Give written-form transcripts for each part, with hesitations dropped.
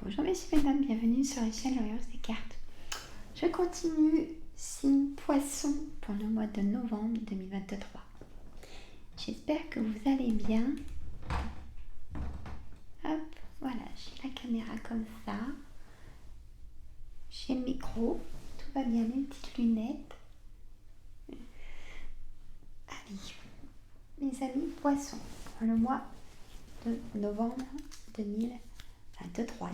Bonjour messieurs, mesdames, bienvenue sur la chaîne L'Oréal des cartes. Je continue signe poisson pour le mois de novembre 2023. J'espère que vous allez bien. Hop, voilà, j'ai la caméra comme ça. J'ai le micro, tout va bien, mes petites lunettes. Allez, mes amis poissons, pour le mois de novembre 2023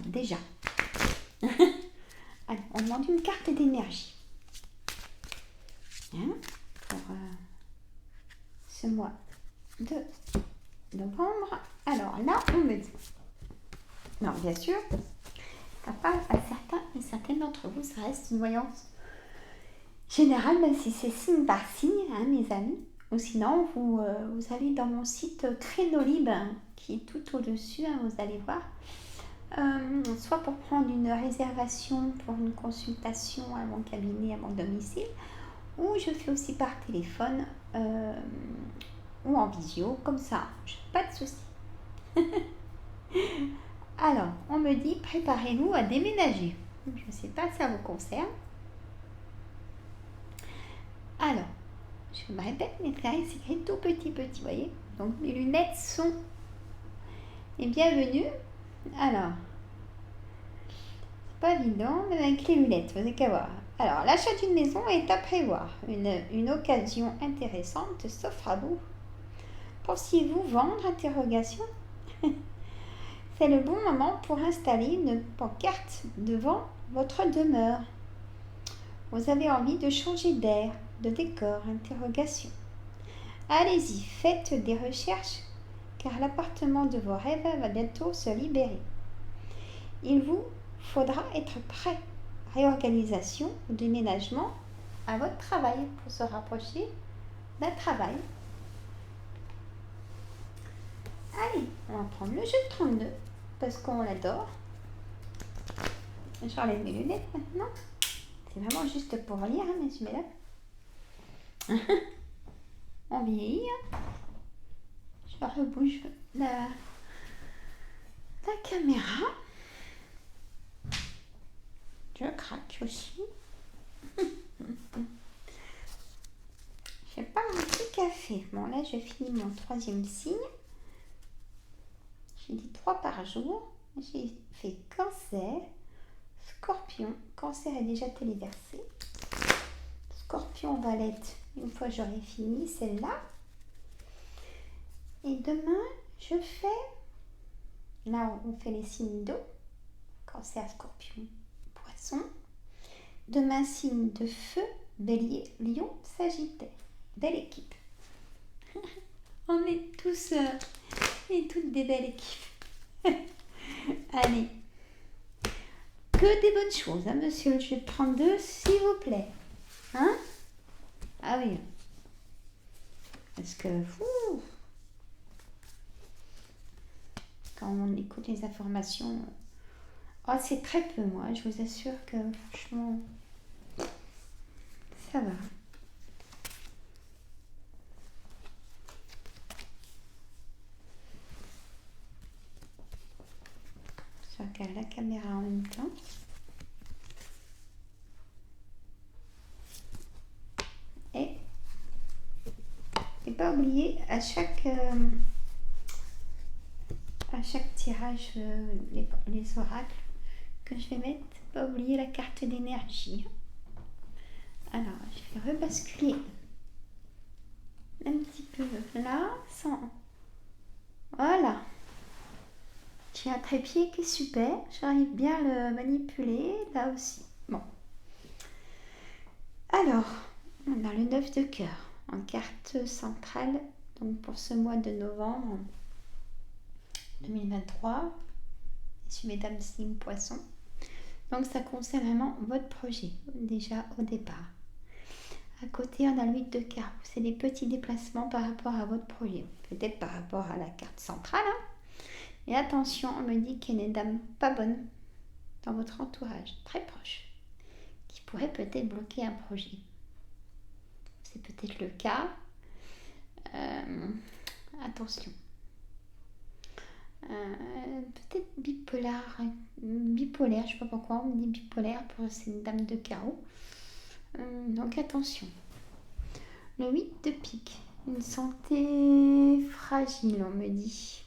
déjà. Allez, on demande une carte d'énergie pour ce mois de novembre. Alors là, on me dit, non, bien sûr, ça parle à certains et certaines d'entre vous, ça reste une voyance générale, même si c'est signe par signe, mes amis. Ou sinon, vous allez dans mon site Crénolib, qui est tout au-dessus, vous allez voir. Soit pour prendre une réservation pour une consultation à mon cabinet, à mon domicile, ou je fais aussi par téléphone ou en visio, comme ça, pas de souci. Alors, on me dit, préparez-vous à déménager. Je ne sais pas si ça vous concerne. Alors, je me répète, mais c'est écrit tout petit, vous voyez. Donc, mes lunettes sont les bienvenues. Alors, c'est pas évident, mais avec les lunettes, vous avez qu'à voir. Alors, l'achat d'une maison est à prévoir. Une occasion intéressante s'offre à vous. Pensiez-vous vendre? Interrogation. C'est le bon moment pour installer une pancarte devant votre demeure. Vous avez envie de changer d'air, de décor? Interrogation. Allez-y, faites des recherches car l'appartement de vos rêves va bientôt se libérer. Il vous faudra être prêt. Réorganisation ou déménagement à votre travail pour se rapprocher d'un travail. Allez, on va prendre le jeu de 32 parce qu'on l'adore. J'enlève mes lunettes maintenant. C'est vraiment juste pour lire, messieurs, mesdames. On vieillit. Je rebouge la caméra. Je craque aussi. J'ai pas mon petit café. Bon, là, je finis mon troisième signe. J'ai dit 3 par jour. J'ai fait Cancer, Scorpion. Cancer est déjà téléversé. Scorpion, Valette. Une fois j'aurai fini celle-là. Et demain, je fais... Là, on fait les signes d'eau. Cancer, Scorpion, Poisson. Demain, signe de feu, Bélier, Lion, Sagittaire. Belle équipe. On est tous et toutes des belles équipes. Allez. Que des bonnes choses, monsieur. Je vais prendre 2, s'il vous plaît. Hein? Ah oui. Parce que, quand on écoute les informations, c'est très peu, moi. Je vous assure que, franchement, ça va. Je regarde la caméra en même temps. Et pas oublier à chaque tirage les oracles que je vais mettre, pas oublier la carte d'énergie. Alors, je vais rebasculer un petit peu là, sans... Voilà. J'ai un trépied qui est super. J'arrive bien à le manipuler, là aussi. Bon. Alors, on a le 9 de cœur en carte centrale, donc pour ce mois de novembre 2023. Messieurs, mesdames, signe poisson. Donc, ça concerne vraiment votre projet, déjà au départ. À côté, on a le 8 de cœur. C'est des petits déplacements par rapport à votre projet. Peut-être par rapport à la carte centrale. Et attention, on me dit qu'il y a une dame pas bonne dans votre entourage, très proche, qui pourrait peut-être bloquer un projet. C'est peut-être le cas. Attention. Peut-être bipolaire, je sais pas pourquoi on me dit bipolaire pour cette dame de carreau. Donc attention. Le 8 de pique, une santé fragile, on me dit.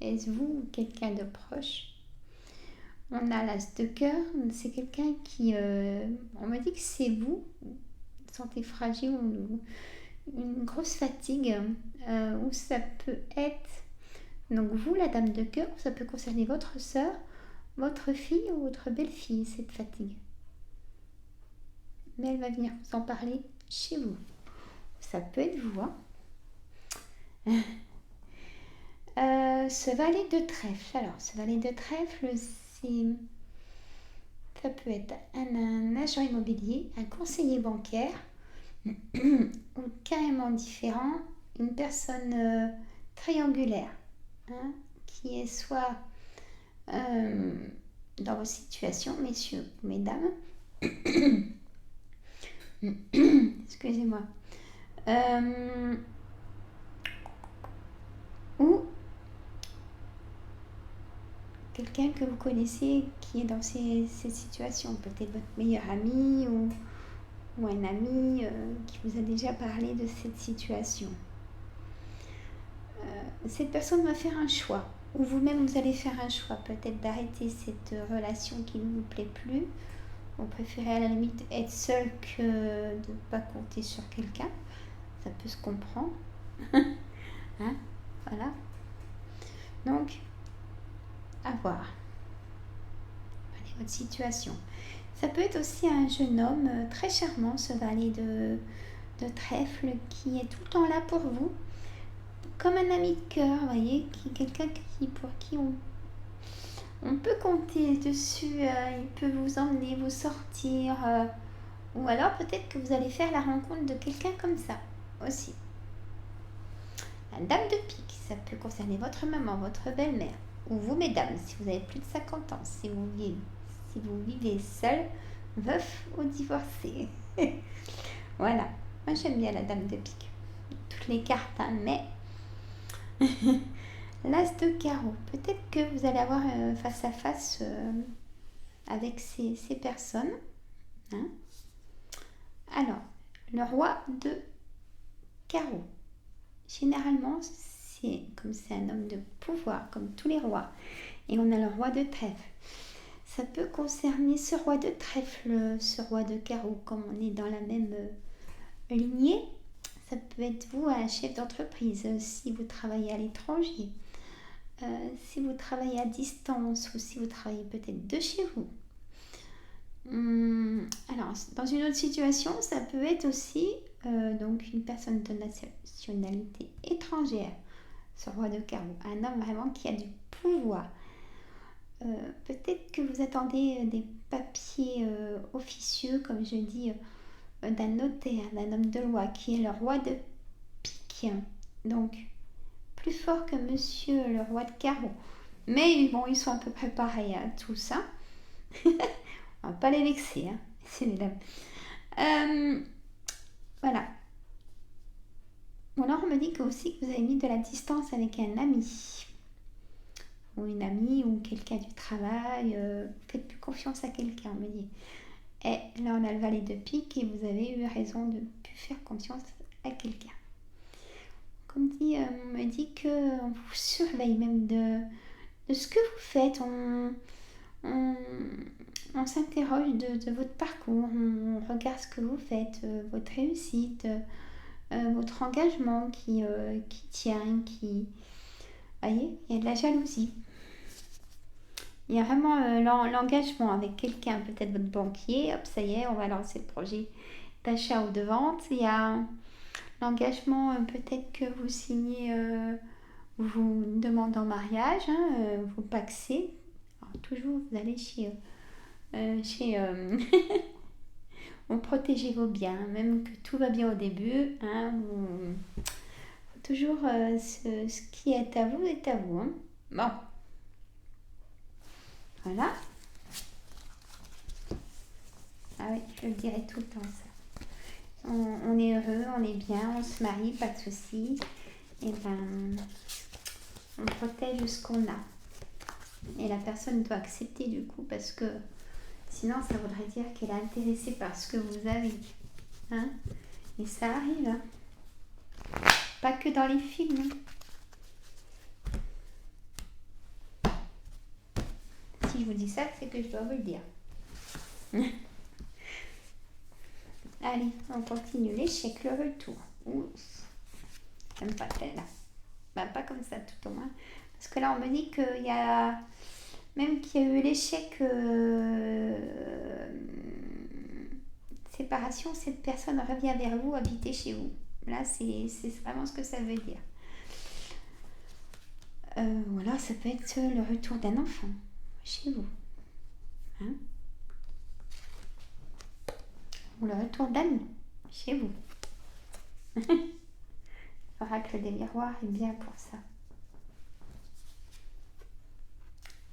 Est-ce vous ou quelqu'un de proche? On a l'as de cœur, c'est quelqu'un qui... on me dit que c'est vous, santé fragile ou une grosse fatigue, ou ça peut être... Donc vous, la dame de cœur, ça peut concerner votre soeur, votre fille ou votre belle-fille, cette fatigue. Mais elle va venir vous en parler chez vous. Ça peut être vous, hein. Ce valet de trèfle. Alors, ce valet de trèfle, ça peut être un agent immobilier, un conseiller bancaire, ou carrément différent, une personne triangulaire, hein, qui est soit dans vos situations, messieurs ou mesdames, excusez-moi, ou quelqu'un que vous connaissez qui est dans ces situations, peut-être votre meilleur ami ou un ami qui vous a déjà parlé de cette situation. Cette personne va faire un choix, ou vous-même vous allez faire un choix, peut-être d'arrêter cette relation qui ne vous plaît plus. Vous préférez à la limite être seul que de ne pas compter sur quelqu'un. Ça peut se comprendre. Hein, voilà. Donc, à voir. Allez, votre situation. Ça peut être aussi un jeune homme très charmant, ce valet de trèfle, qui est tout le temps là pour vous. Comme un ami de cœur, vous voyez, quelqu'un pour qui on peut compter dessus, il peut vous emmener, vous sortir, ou alors peut-être que vous allez faire la rencontre de quelqu'un comme ça aussi. La dame de pique, ça peut concerner votre maman, votre belle-mère, ou vous mesdames, si vous avez plus de 50 ans, si vous vivez seul, veuf ou divorcé. Voilà, moi j'aime bien la dame de pique. Toutes les cartes, hein, mais... L'as de carreau, peut-être que vous allez avoir face à face avec ces personnes. Hein. Alors, le roi de carreau. Généralement, comme c'est un homme de pouvoir, comme tous les rois. Et on a le roi de trèfle. Ça peut concerner ce roi de trèfle, ce roi de carreau, comme on est dans la même lignée. Ça peut être vous, un chef d'entreprise, si vous travaillez à l'étranger. Si vous travaillez à distance ou si vous travaillez peut-être de chez vous. Alors, dans une autre situation, ça peut être aussi donc une personne de nationalité étrangère, ce roi de carreau, un homme vraiment qui a du pouvoir. Peut-être que vous attendez des papiers officieux, comme je dis, d'un notaire, d'un homme de loi, qui est le roi de pique. Donc, plus fort que monsieur le roi de carreau. Mais bon, ils sont à peu près pareils, hein, tout ça. On va pas les vexer, hein. C'est les dames. Voilà. Bon, alors on me dit que aussi que vous avez mis de la distance avec un ami. Ou une amie, ou quelqu'un du travail. Faites plus confiance à quelqu'un, on me dit. Et là, on a le valet de pique et vous avez eu raison de ne plus faire confiance à quelqu'un. Comme dit, on me dit qu'on vous surveille même de ce que vous faites. On s'interroge de votre parcours, on regarde ce que vous faites, votre réussite, votre engagement qui tient, qui... Vous voyez, il y a de la jalousie. Il y a vraiment l'engagement avec quelqu'un, peut-être votre banquier, hop, ça y est, on va lancer le projet d'achat ou de vente. Il y a l'engagement, peut-être que vous signez, vous demandez en mariage, hein, vous pacsez. Alors, toujours, vous allez chez on protégez vos biens, même que tout va bien au début. Hein, toujours ce qui est à vous est à vous. Hein. Bon. Voilà. Ah oui, je le dirai tout le temps ça. On est heureux, on est bien, on se marie, pas de soucis. Et ben, on protège ce qu'on a. Et la personne doit accepter du coup, parce que sinon ça voudrait dire qu'elle est intéressée par ce que vous avez. Hein? Et ça arrive. Hein? Pas que dans les films. Hein? Si je vous dis ça, c'est que je dois vous le dire. Allez, on continue. L'échec, le retour. Ouf. J'aime pas celle-là. Bah, pas comme ça tout au moins. Parce que là, on me dit qu'il y a... Même qu'il y a eu l'échec séparation, cette personne revient vers vous, habiter chez vous. Là, c'est vraiment ce que ça veut dire. Voilà, ça peut être le retour d'un enfant chez vous. Hein? Ou le retour d'amis chez vous. L'oracle des miroirs est bien pour ça.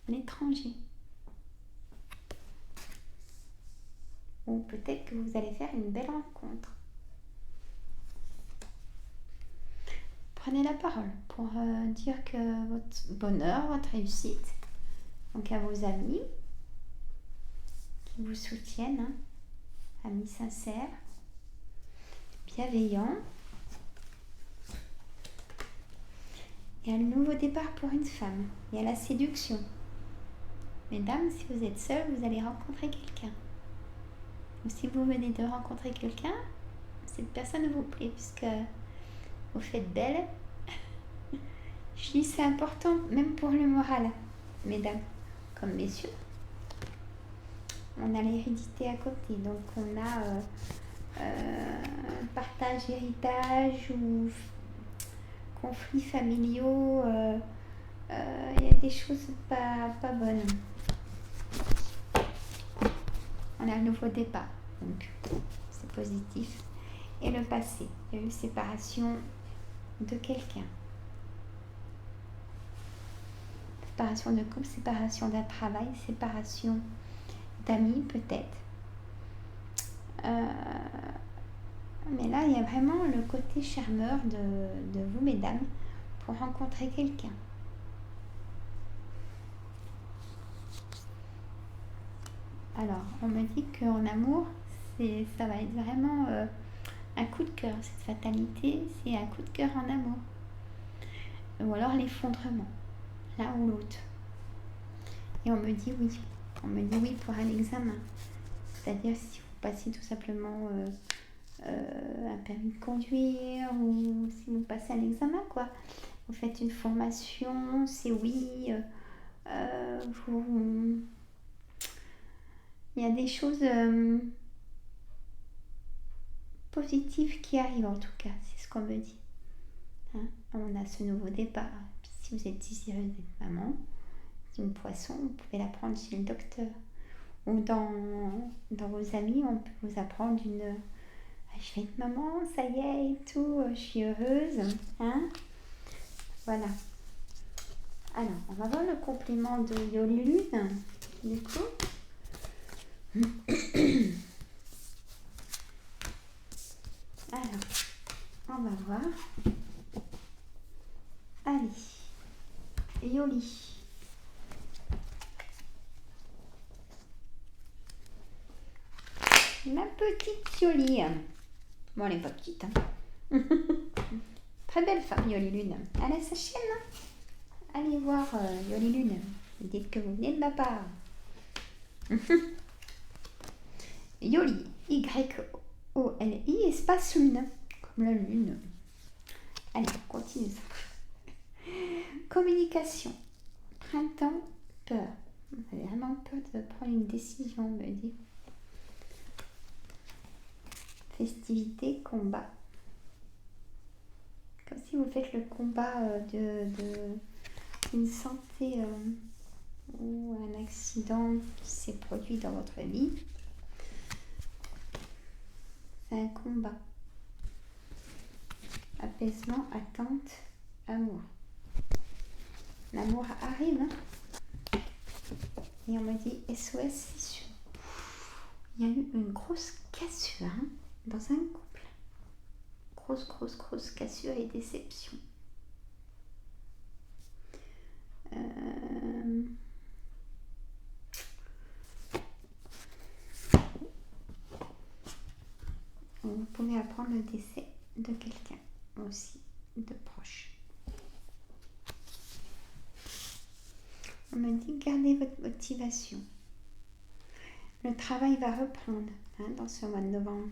L'étranger. Ou peut-être que vous allez faire une belle rencontre. Prenez la parole pour dire que votre bonheur, votre réussite, donc à vos amis qui vous soutiennent, hein, amis sincères, bienveillants, et un nouveau départ pour une femme, et à la séduction. Mesdames, si vous êtes seule, vous allez rencontrer quelqu'un. Ou si vous venez de rencontrer quelqu'un, cette personne vous plaît, puisque vous faites belle. Je dis c'est important, même pour le moral, mesdames, comme messieurs. On a l'hérédité à côté, donc on a partage, héritage ou conflits familiaux. Il y a des choses pas bonnes. On a un nouveau départ, donc c'est positif. Et le passé, il y a eu séparation de quelqu'un. Séparation de couple, séparation d'un travail, séparation d'amis peut-être. Mais là, il y a vraiment le côté charmeur de vous, mesdames, pour rencontrer quelqu'un. Alors, on me dit qu'en amour, ça va être vraiment un coup de cœur. Cette fatalité, c'est un coup de cœur en amour. Ou alors l'effondrement, l'un ou l'autre. Et on me dit oui. On me dit oui pour un examen. C'est-à-dire si vous passez tout simplement un permis de conduire ou si vous passez un examen, quoi. Vous faites une formation, c'est oui. Il y a des choses positives qui arrivent en tout cas, c'est ce qu'on me dit. Hein? On a ce nouveau départ. Si vous êtes désireuse d'être maman, c'est une poisson, vous pouvez la prendre chez le docteur. Ou dans vos amis, on peut vous apprendre je vais être maman, ça y est et tout, je suis heureuse. Hein? Voilà. Alors, on va voir le complément de Yoli Lune, du coup. Alors, on va voir. Allez, Yoli. La petite Yoli. Bon, elle n'est pas petite. Hein. Très belle femme, Yoli Lune. Elle a sa chaîne. Hein. Allez voir Yoli Lune. Dites que vous venez de ma part. Yoli, Y-O-L-I, espace lune, comme la lune. Allez, on continue ça. Communication, printemps, peur. Vous avez vraiment peur de prendre une décision, on me dit. Festivité, combat. Comme si vous faites le combat d'une santé ou un accident qui s'est produit dans votre vie. C'est un combat. Apaisement, attente, amour. L'amour arrive. Hein. Et on me dit SOS fissure. Il y a eu une grosse cassure hein, dans un couple. Grosse cassure et déception. le décès de quelqu'un aussi, de proche. On me dit gardez votre motivation. Le travail va reprendre dans ce mois de novembre.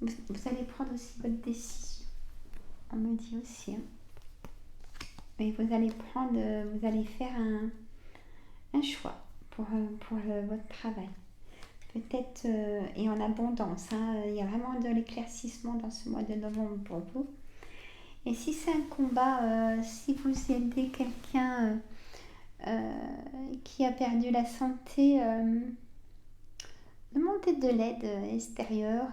Vous allez prendre aussi votre décision. On me dit aussi. Mais vous allez faire un choix pour votre travail. Peut-être, et en abondance. Il y a vraiment de l'éclaircissement dans ce mois de novembre pour vous. Et si c'est un combat, si vous aidez quelqu'un qui a perdu la santé, demandez de l'aide extérieure.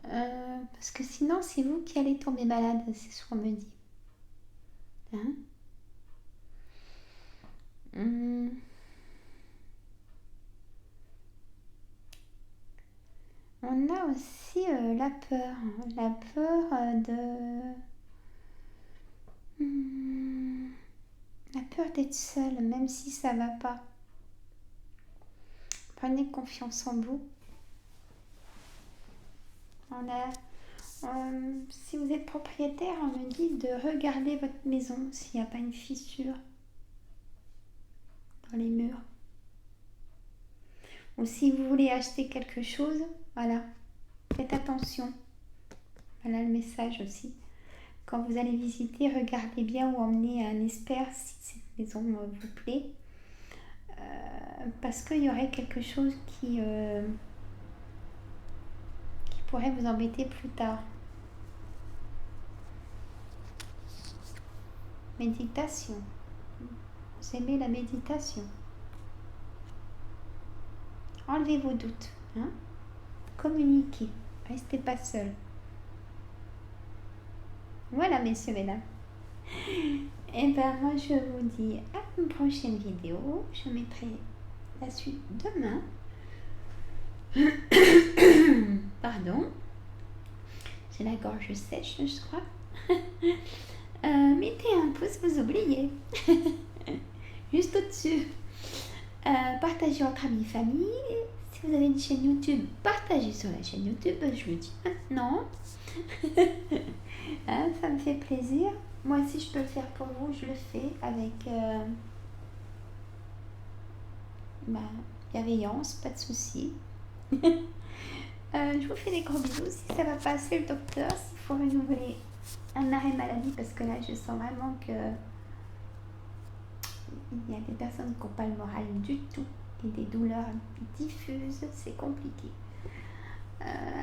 Parce que sinon, c'est vous qui allez tomber malade, c'est ce qu'on me dit. On a aussi la peur la peur d'être seule, même si ça va pas. Prenez confiance en vous. Si vous êtes propriétaire, on me dit de regarder votre maison s'il n'y a pas une fissure dans les murs. Ou si vous voulez acheter quelque chose, voilà, faites attention. Voilà le message aussi. Quand vous allez visiter, regardez bien ou emmenez un expert si cette maison vous plaît. Parce qu'il y aurait quelque chose qui pourrait vous embêter plus tard. Méditation. Vous aimez la méditation. Enlevez vos doutes. Communiquez. Restez pas seul. Voilà, messieurs, mesdames. Et ben moi, je vous dis à une prochaine vidéo. Je mettrai la suite demain. Pardon. J'ai la gorge sèche, je crois. Mettez un pouce, vous oubliez. Juste au-dessus. Partagez entre amis, famille. Si vous avez une chaîne YouTube, partagez sur la chaîne YouTube. Je le dis maintenant. Ça me fait plaisir. Moi, si je peux le faire pour vous, je le fais avec bienveillance, pas de souci. Je vous fais des gros bisous. Si ça va passer le docteur, s'il faut renouveler un arrêt maladie, parce que là, je sens vraiment que il y a des personnes qui n'ont pas le moral du tout et des douleurs diffuses, c'est compliqué.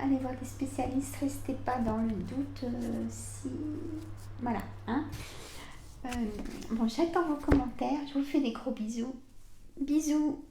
Allez voir des spécialistes, restez pas dans le doute. Voilà. Bon, j'attends vos commentaires. Je vous fais des gros bisous. Bisous.